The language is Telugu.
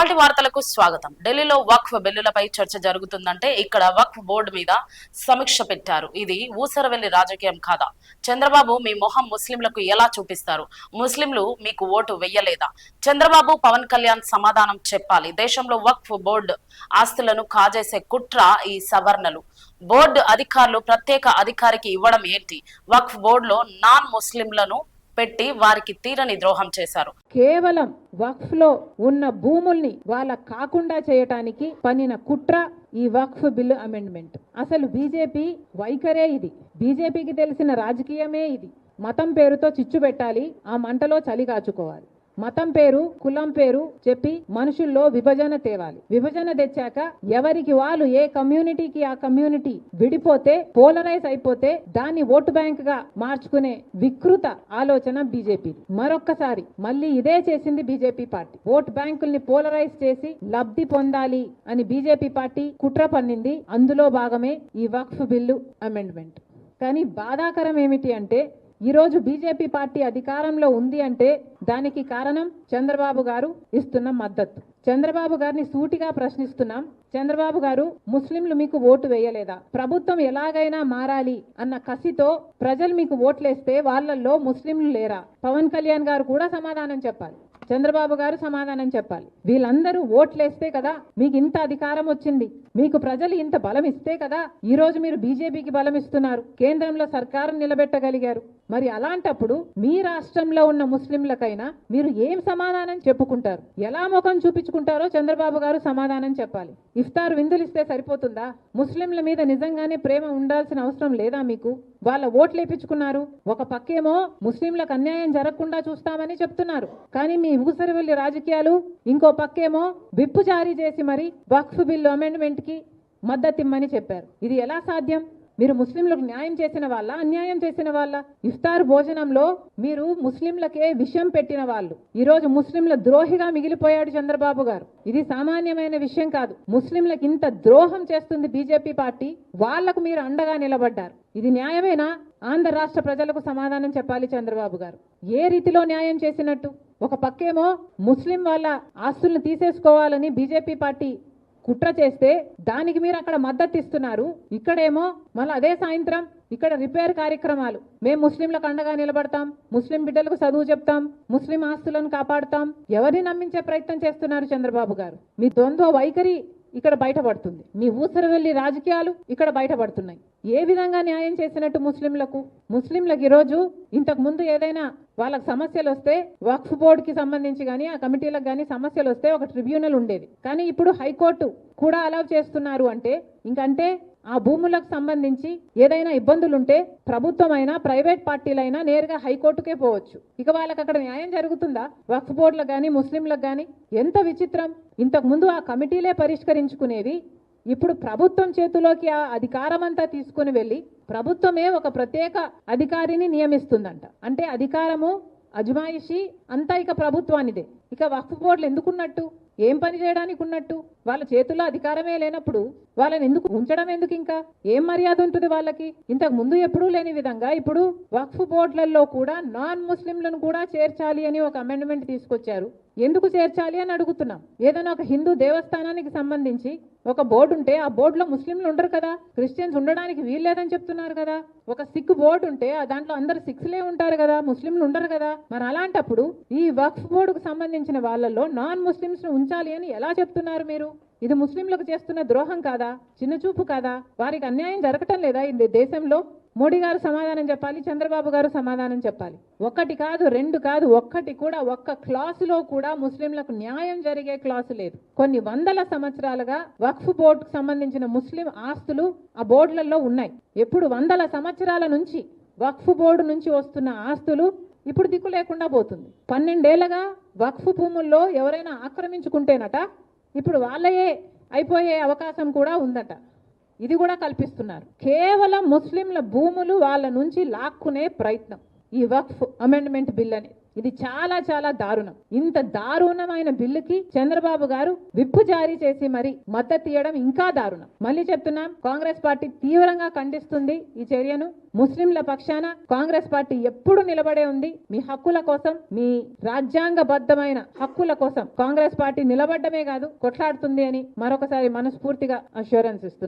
ఇవాల్టి వార్తలకు స్వాగతం. ఢిల్లీలో వక్ఫ్ బిల్లులపై చర్చ జరుగుతుందంటే ఇక్కడ వక్ఫ్ బోర్డు మీద సమీక్ష పెట్టారు. ఇది ఊసరవెల్లి రాజకీయం కాదా? చంద్రబాబు మీ మొహం ముస్లింలకు ఎలా చూపిస్తారు? ముస్లింలు మీకు ఓటు వెయ్యలేదా? చంద్రబాబు పవన్ కళ్యాణ్ సమాధానం చెప్పాలి. దేశంలో వక్ఫ్ బోర్డు ఆస్తులను కాజేసే కుట్ర ఈ సవర్ణలు. బోర్డు అధికారులు ప్రత్యేక అధికారికి ఇవ్వడం ఏంటి? వక్ఫ్ బోర్డులో నాన్ ముస్లింలను పెట్టి వారికి తీరని ద్రోహం చేశారు. కేవలం వక్ఫ్ లో ఉన్న భూముల్ని వాళ్ళ కాకుండా చేయటానికి పన్నిన కుట్ర ఈ వక్ఫ్ బిల్లు అమెండ్మెంట్. అసలు బీజేపీ వైఖరే ఇది. బీజేపీకి తెలిసిన రాజకీయమే ఇది. మతం పేరుతో చిచ్చు పెట్టాలి, ఆ మంటలో చలి కాచుకోవాలి. మతం పేరు, కులం పేరు చెప్పి మనుషుల్లో విభజన తేవాలి. విభజన తెచ్చాక ఎవరికి వాళ్ళు ఏ కమ్యూనిటీకి ఆ కమ్యూనిటీ విడిపోతే, పోలరైజ్ అయిపోతే దాన్ని ఓటు బ్యాంక్ గా మార్చుకునే వికృత ఆలోచన బీజేపీ. మరొక్కసారి మళ్ళీ ఇదే చేసింది బీజేపీ పార్టీ. ఓటు బ్యాంకుల్ని పోలరైజ్ చేసి లబ్ధి పొందాలి అని బీజేపీ పార్టీ కుట్ర పన్నింది. అందులో భాగమే ఈ వక్ఫ్ బిల్లు అమెండ్మెంట్. కానీ బాధాకరం ఏమిటి అంటే ఈరోజు బీజేపీ పార్టీ అధికారంలో ఉంది అంటే దానికి కారణం చంద్రబాబు గారు ఇస్తున్న మద్దతు. చంద్రబాబు గారిని సూటిగా ప్రశ్నిస్తున్నాం. చంద్రబాబు గారు, ముస్లింలు మీకు ఓటు వేయలేదా? ప్రభుత్వం ఎలాగైనా మారాలి అన్న కసితో ప్రజలు మీకు ఓట్లేస్తే వాళ్ళల్లో ముస్లింలు లేరా? పవన్ కళ్యాణ్ గారు కూడా సమాధానం చెప్పాలి. చంద్రబాబు గారు సమాధానం చెప్పాలి. వీళ్ళందరూ ఓట్లేస్తే కదా మీకు ఇంత అధికారం వచ్చింది. మీకు ప్రజలు ఇంత బలం ఇస్తే కదా ఈ రోజు మీరు బీజేపీకి బలం ఇస్తున్నారు, కేంద్రంలో సర్కారు నిలబెట్టగలిగారు. మరి అలాంటప్పుడు మీ రాష్ట్రంలో ఉన్న ముస్లింలకైనా మీరు ఏం సమాధానం చెప్పుకుంటారు? ఎలా ముఖం చూపించుకుంటారో చంద్రబాబు గారు సమాధానం చెప్పాలి. ఇఫ్తార్ విందులు ఇస్తే సరిపోతుందా? ముస్లింల మీద నిజంగానే ప్రేమ ఉండాల్సిన అవసరం లేదా మీకు? వాళ్ళ ఓట్లు వేయించుకున్నారు. ఒక పక్కేమో ముస్లింలకు అన్యాయం జరగకుండా చూస్తామని చెప్తున్నారు, కానీ మీ ఊసరవెల్లి రాజకీయాలు ఇంకో పక్కేమో విప్పు జారీ చేసి మరి వక్ఫ్ బిల్లు అమెండ్మెంట్ కి మద్దతిమ్మని చెప్పారు. ఇది ఎలా సాధ్యం? మీరు ముస్లింలకు న్యాయం చేసిన వాళ్ళ, అన్యాయం చేసిన వాళ్ళ? ఇఫ్తార్ భోజనంలో మీరు ముస్లింలకే విషయం పెట్టిన వాళ్ళు. ఈ రోజు ముస్లింల ద్రోహిగా మిగిలిపోయాడు చంద్రబాబు గారు. ఇది సామాన్యమైన విషయం కాదు. ముస్లింలకు ఇంత ద్రోహం చేస్తుంది బీజేపీ పార్టీ, వాళ్లకు మీరు అండగా నిలబడ్డారు. ఇది న్యాయమేనా? ఆంధ్ర రాష్ట్ర ప్రజలకు సమాధానం చెప్పాలి చంద్రబాబు గారు. ఏ రీతిలో న్యాయం చేసినట్టు? ఒక పక్కేమో ముస్లిం వాళ్ళ ఆస్తులను తీసేసుకోవాలని బీజేపీ పార్టీ కుట్ర చేస్తే దానికి మీరు అక్కడ మద్దతు ఇస్తున్నారు. ఇక్కడేమో మళ్ళీ అదే సాయంత్రం ఇక్కడ రిపేర్ కార్యక్రమాలు. మేము ముస్లింలకు అండగా నిలబడతాం, ముస్లిం బిడ్డలకు చదువు చెప్తాం, ముస్లిం ఆస్తులను కాపాడుతాం. ఎవరిని నమ్మించే ప్రయత్నం చేస్తున్నారు చంద్రబాబు గారు? మీ ద్వంద్వ వైఖరి ఇక్కడ బయటపడుతుంది. మీ ఊసరవెల్లి రాజకీయాలు ఇక్కడ బయటపడుతున్నాయి. ఏ విధంగా న్యాయం చేసినట్టు ముస్లింలకు? ముస్లింలకు ఈరోజు ఇంతకు ముందు ఏదైనా వాళ్ళకి సమస్యలు వస్తే వక్ఫ్ బోర్డుకి సంబంధించి కానీ ఆ కమిటీలకు కానీ సమస్యలు వస్తే ఒక ట్రిబ్యునల్ ఉండేది. కానీ ఇప్పుడు హైకోర్టు కూడా అలౌ చేస్తున్నారు. అంటే ఇంకంటే ఆ భూములకు సంబంధించి ఏదైనా ఇబ్బందులుంటే ప్రభుత్వమైనా ప్రైవేట్ పార్టీలైనా నేరుగా హైకోర్టుకే పోవచ్చు. ఇక వాళ్ళకి అక్కడ న్యాయం జరుగుతుందా? వక్ఫ్ బోర్డులకు కానీ ముస్లింలకు కానీ ఎంత విచిత్రం! ఇంతకు ముందు ఆ కమిటీలే పరిష్కరించుకునేవి. ఇప్పుడు ప్రభుత్వం చేతిలోకి ఆ అధికారం అంతా తీసుకుని వెళ్ళి ప్రభుత్వమే ఒక ప్రత్యేక అధికారిని నియమిస్తుందంట. అంటే అధికారము, అజమాయిషి అంతా ఇక ప్రభుత్వానిదే. ఇక వక్ఫ్ బోర్డులు ఎందుకున్నట్టు? ఏం పని చేయడానికి ఉన్నట్టు? వాళ్ళ చేతుల్లో అధికారమే లేనప్పుడు వాళ్ళని ఎందుకు ఉంచడం? ఎందుకు? ఇంకా ఏం మర్యాద ఉంటుంది వాళ్ళకి? ఇంతకు ముందు ఎప్పుడూ లేని విధంగా ఇప్పుడు వక్ఫ్ బోర్డులలో కూడా నాన్ ముస్లింలను కూడా చేర్చాలి అని ఒక అమెండ్మెంట్ తీసుకొచ్చారు. ఎందుకు చేర్చాలి అని అడుగుతున్నాం. ఏదైనా ఒక హిందూ దేవస్థానానికి సంబంధించి ఒక బోర్డు ఉంటే ఆ బోర్డులో ముస్లింలు ఉండరు కదా, క్రిస్టియన్స్ ఉండడానికి వీల్లేదని చెప్తున్నారు కదా. ఒక సిక్ బోర్డు ఉంటే దాంట్లో అందరు సిక్స్లే ఉంటారు కదా, ముస్లింలు ఉండరు కదా. మరి అలాంటప్పుడు ఈ వక్ఫ్ బోర్డుకు సంబంధించిన వాళ్ళల్లో నాన్ ముస్లింస్ ను ఉంచాలి అని ఎలా చెప్తున్నారు మీరు? ఇది ముస్లింలకు చేస్తున్న ద్రోహం కాదా? చిన్నచూపు కాదా? వారికి అన్యాయం జరగటం లేదా ఈ దేశంలో? మోడీ గారు సమాధానం చెప్పాలి, చంద్రబాబు గారు సమాధానం చెప్పాలి. ఒకటి కాదు, రెండు కాదు, ఒక్కటి కూడా ఒక్క క్లాసులో కూడా ముస్లింలకు న్యాయం జరిగే క్లాసు లేదు. కొన్ని వందల సంవత్సరాలుగా వక్ఫ్ బోర్డుకు సంబంధించిన ముస్లిం ఆస్తులు ఆ బోర్డులలో ఉన్నాయి. ఎప్పుడు వందల సంవత్సరాల నుంచి వక్ఫ్ బోర్డు నుంచి వస్తున్న ఆస్తులు ఇప్పుడు దిక్కు లేకుండా పోతుంది. 12 ఏళ్లుగా వక్ఫ్ భూముల్లో ఎవరైనా ఆక్రమించుకుంటేనట ఇప్పుడు వాళ్ళయే అయిపోయే అవకాశం కూడా ఉందట. ఇది కూడా కల్పిస్తున్నారు. కేవలం ముస్లింల భూములు వాళ్ళ నుంచి లాక్కునే ప్రయత్నం ఈ వక్ఫ్ అమెండ్మెంట్ బిల్ అనేది. ఇది చాలా చాలా దారుణం. ఇంత దారుణమైన బిల్లుకి చంద్రబాబు గారు విప్పు జారీ చేసి మరి మద్దతు ఇవ్వడం ఇంకా దారుణం. మళ్ళీ చెప్తున్నాం, కాంగ్రెస్ పార్టీ తీవ్రంగా ఖండిస్తుంది ఈ చర్యను. ముస్లింల పక్షాన కాంగ్రెస్ పార్టీ ఎప్పుడు నిలబడే ఉంది. మీ హక్కుల కోసం, మీ రాజ్యాంగబద్ధమైన హక్కుల కోసం కాంగ్రెస్ పార్టీ నిలబడ్డమే కాదు, కొట్లాడుతుంది అని మరొకసారి మనస్ఫూర్తిగా అష్యూరెన్స్ ఇస్తుంది.